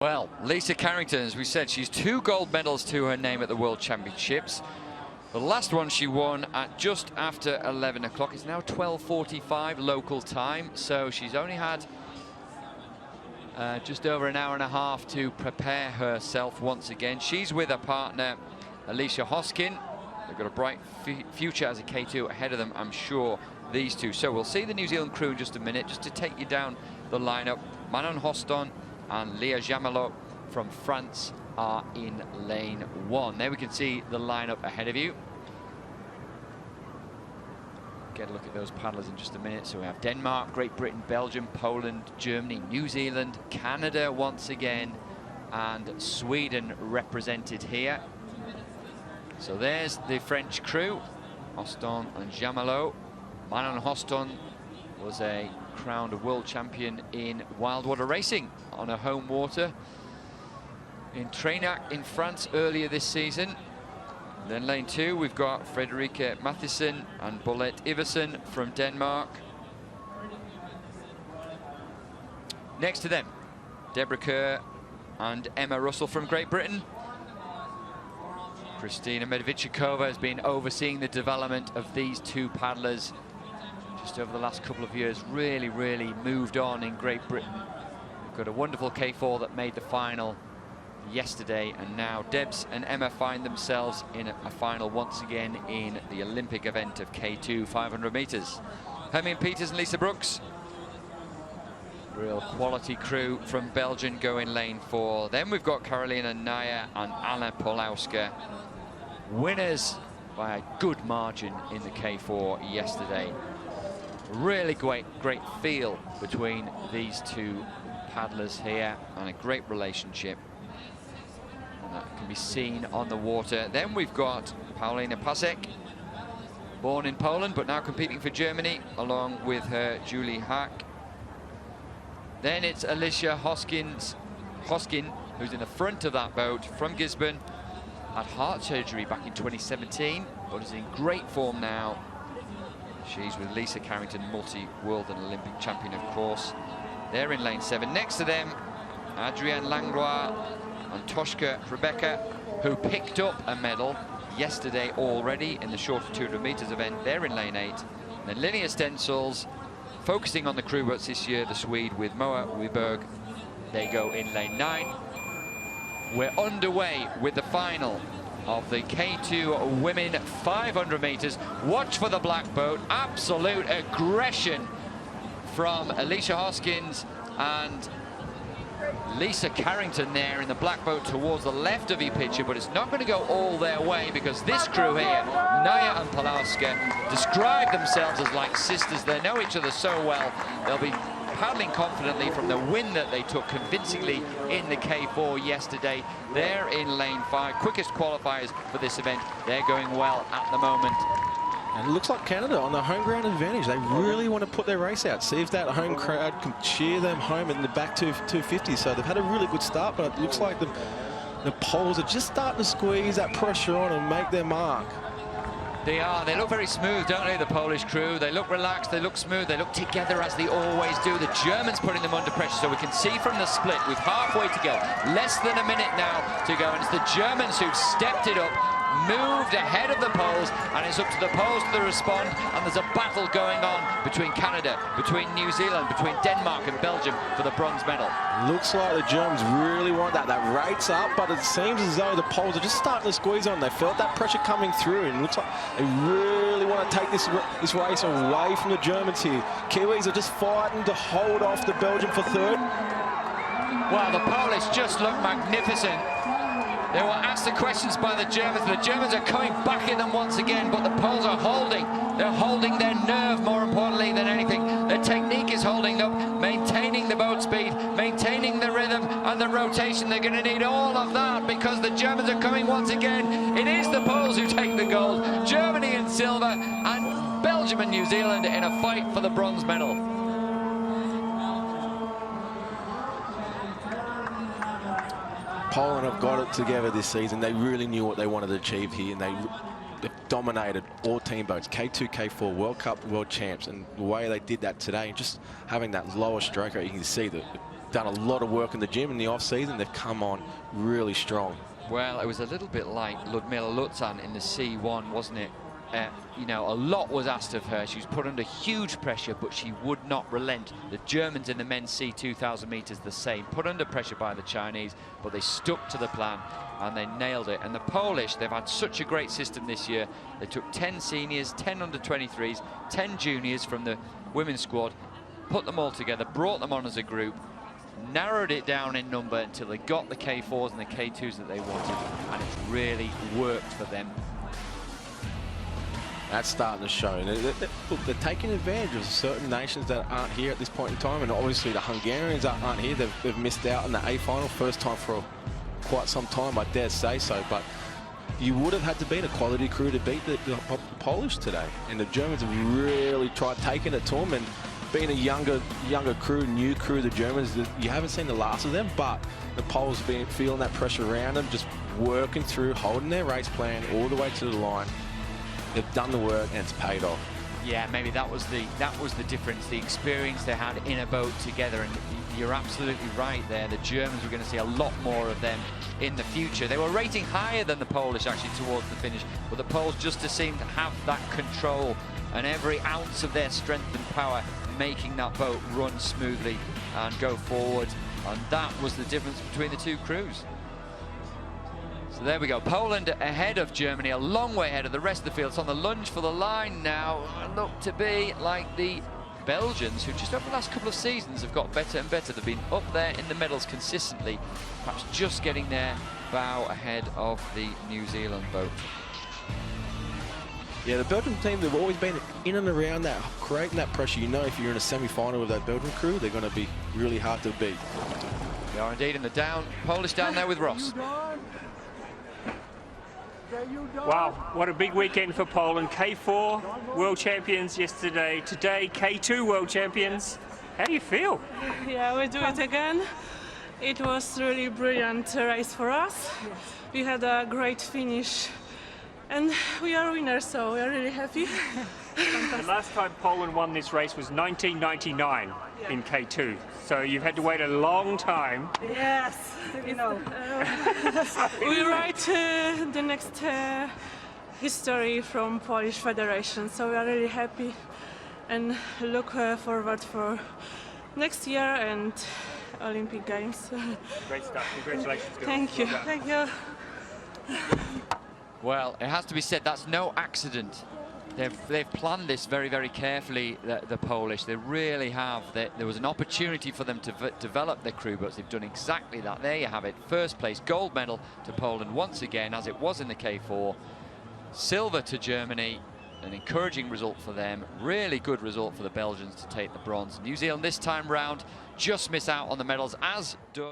Well, Lisa Carrington, as we said, she's 2 gold medals to her name at the World Championships. The last one she won at just after 11 o'clock. It's now 12:45 local time, so she's only had just over an hour and a half to prepare herself once again. She's with her partner, Alicia HOSKIN. They've got a bright future as a K2 ahead of them, I'm sure, these two. So we'll see the New Zealand crew in just a minute, just to take you down the lineup. Manon and JAMELOT from France are in lane 1. There we can see the lineup ahead of you. Get a look at those paddlers in just a minute. So we have Denmark, Great Britain, Belgium, Poland, Germany, New Zealand, Canada once again, and Sweden represented here. So there's the French crew, HOSTENS and JAMELOT. Manon was a crowned world champion in wildwater racing on her home water in Trenac in France earlier this season. Then lane 2, we've got Frederikke MATTHIESEN and Bolette IVERSEN from Denmark. Next to them, Deborah KERR and Emma Russell from Great Britain. Kristina Medvedchikova has been overseeing the development of these 2 paddlers just over the last couple of years. Really moved on in Great Britain. We've got a wonderful K4 that made the final yesterday, and now Debs and Emma find themselves in a final once again in the Olympic event of K2 500 meters. Hermine Peters and Lisa Brooks. Real quality crew from Belgium go in lane 4. Then we've got Karolina, NAJA and PULAWSKA. Winners by a good margin in the K4 yesterday. Really great feel between these 2 paddlers here, and a great relationship. And that can be seen on the water. Then we've got Paulina PASZEK, born in Poland but now competing for Germany, along with her Jule HAKE. Then it's Alicia HOSKIN, who's in the front of that boat from Gisborne. Had heart surgery back in 2017, but is in great form now. She's with Lisa Carrington, multi-world and Olympic champion, of course. They're in lane 7. Next to them, Andreanne LANGLOIS and Toshka HREBACKA, who picked up a medal yesterday already in the shorter 200 meters event. They're in lane 8. Then Linnea STENSILS, focusing on the crew boats this year, the Swede with WIKBERG. They go in lane 9. We're underway with the final of the K2 women 500 meters. Watch for the black boat. Absolute aggression from Alicia HOSKIN and Lisa Carrington there in the black boat towards the left of your picture, but it's not going to go all their way, because this crew here, NAJA and PULAWSKA, describe themselves as like sisters. They know each other so well. They'll be paddling confidently from the win that they took convincingly in the K4 yesterday. They're in lane 5, quickest qualifiers for this event. They're going well at the moment. And it looks like Canada on the home ground advantage. They really want to put their race out, see if that home crowd can cheer them home in the back 250. So they've had a really good start, but it looks like the poles are just starting to squeeze that pressure on and make their mark. They are. They look very smooth, don't they, the Polish crew? They look relaxed, they look smooth, they look together as they always do. The Germans putting them under pressure, so we can see from the split with halfway to go, less than a minute now to go, and it's the Germans who've stepped it up, moved ahead of the Poles, and it's up to the Poles to respond. And there's a battle going on between Canada, between New Zealand, between Denmark and Belgium for the bronze medal. Looks like the Germans really want that rate's up, but it seems as though the Poles are just starting to squeeze on. They felt that pressure coming through, and it looks like they really want to take this race away from the Germans here. Kiwis are just fighting to hold off the Belgium for 3rd. Well, the Polish just look magnificent. They were asked the questions by the Germans. The Germans are coming back at them once again, but the Poles are holding. They're holding their nerve, more importantly than anything. Their technique is holding up, maintaining the boat speed, maintaining the rhythm and the rotation. They're going to need all of that, because the Germans are coming once again. It is the Poles who take the gold. Germany in silver, and Belgium and New Zealand in a fight for the bronze medal. Poland have got it together this season. They really knew what they wanted to achieve here, and they've dominated all team boats. K2, K4, World Cup, World Champs, and the way they did that today, just having that lower stroke rate, you can see that done a lot of work in the gym in the off-season. They've come on really strong. Well, it was a little bit like Ludmila Lutzan in the C1, wasn't it? You know, a lot was asked of her. She was put under huge pressure, but she would not relent. The Germans in the men's C 2,000 meters the same, put under pressure by the Chinese, but they stuck to the plan and they nailed it. And the Polish, they've had such a great system this year. They took 10 seniors, 10 under 23s, 10 juniors from the women's squad, put them all together, brought them on as a group, narrowed it down in number until they got the K4s and the K2s that they wanted, and it's really worked for them. That's starting to show. Look, they're taking advantage of certain nations that aren't here at this point in time, and obviously the Hungarians aren't here. They've missed out in the A final, first time for quite some time, I dare say so. But you would have had to beat a quality crew to beat the Polish today, and the Germans have really tried taking it to them. And being a younger crew, new crew, the Germans, you haven't seen the last of them, but the Poles have been feeling that pressure around them, just working through, holding their race plan all the way to the line. They've done the work and it's paid off. Yeah, maybe that was the difference, the experience they had in a boat together, and you're absolutely right there. The Germans were going to see a lot more of them in the future. They were rating higher than the Polish actually towards the finish, but the Poles just seemed to have that control and every ounce of their strength and power making that boat run smoothly and go forward, and that was the difference between the two crews. So there we go, Poland ahead of Germany, a long way ahead of the rest of the field. It's on the lunge for the line now. Look to be like the Belgians, who just over the last couple of seasons have got better and better. They've been up there in the medals consistently, perhaps just getting their bow ahead of the New Zealand boat. Yeah, the Belgian team, they've always been in and around that, creating that pressure. You know, if you're in a semi-final with that Belgian crew, they're going to be really hard to beat. They are indeed in the down, Polish down there with Ross. Wow, what a big weekend for Poland. K4 world champions yesterday. Today, K2 world champions. How do you feel? Yeah, we do it again. It was really brilliant race for us. We had a great finish and we are winners, so we are really happy. The last time Poland won this race was 1999 in K2. So you've had to wait a long time. Yes, you know. We write the next history from Polish Federation, so we are really happy and look forward for next year and Olympic Games. Great stuff. Congratulations, girls. Thank you. Well done. Thank you. Well, it has to be said, that's no accident. They've planned this very, very carefully, the Polish. They really have. There was an opportunity for them to develop their crew boats. They've done exactly that. There you have it. First place, gold medal to Poland once again, as it was in the K4. Silver to Germany, an encouraging result for them. Really good result for the Belgians to take the bronze. New Zealand this time round just miss out on the medals, as does